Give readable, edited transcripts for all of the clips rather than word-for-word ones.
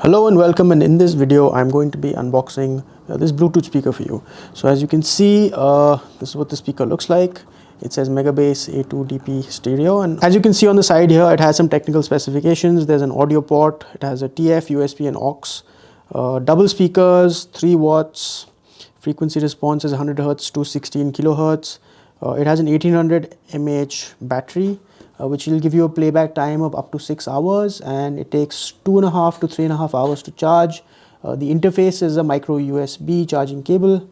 Hello and welcome, and in this video I'm going to be unboxing this Bluetooth speaker for you. So as you can see, this is what the speaker looks like. It says Megabass A2DP stereo, and as you can see on the side here, it has some technical specifications. There's an audio port, it has a TF, USB and aux, double speakers, 3 watts, frequency response is 100 Hz to 16 kilohertz. It has an 1800 mAh battery, which will give you a playback time of up to 6 hours, and it takes 2.5 to 3.5 hours to charge. The interface is a micro USB charging cable,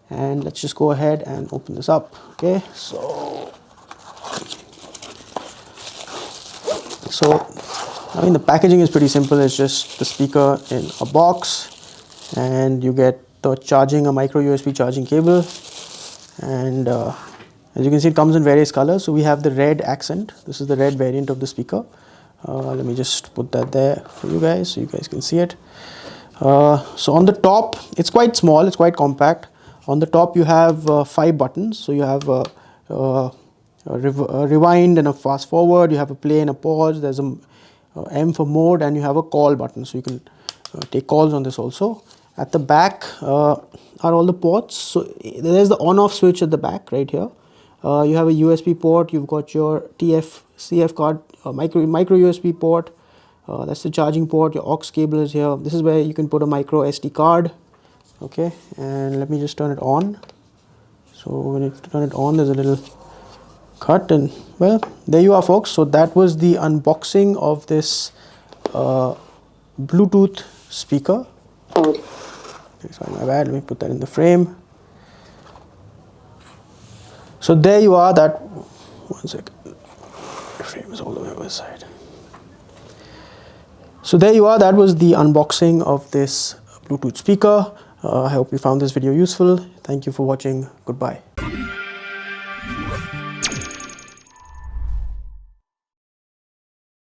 and let's just go ahead and open this up. Okay, so I mean, the packaging is pretty simple. It's just the speaker in a box, and you get the charging, a micro USB charging cable, and as you can see, it comes in various colors. So we have the red accent. This is the red variant of the speaker. Let me just put that there for you guys so you guys can see it. So on the top, it's quite small, it's quite compact. On the top you have 5 buttons. So you have a rewind and a fast forward, you have a play and a pause, there's a M for mode, and you have a call button, so you can take calls on this also. At the back are all the ports. So there's the on-off switch at the back right here. You have a USB port, you've got your TF, CF card, micro USB port, that's the charging port, your aux cable is here. This is where you can put a micro SD card. Okay, and let me just turn it on. So when you turn it on, there's a little cut, and well, there you are folks. So that was the unboxing of this Bluetooth speaker. Sorry, my bad, let me put that in the frame. So there you are, one second, the frame is all the way over the side. So there you are, that was the unboxing of this Bluetooth speaker. I hope you found this video useful. Thank you for watching. Goodbye.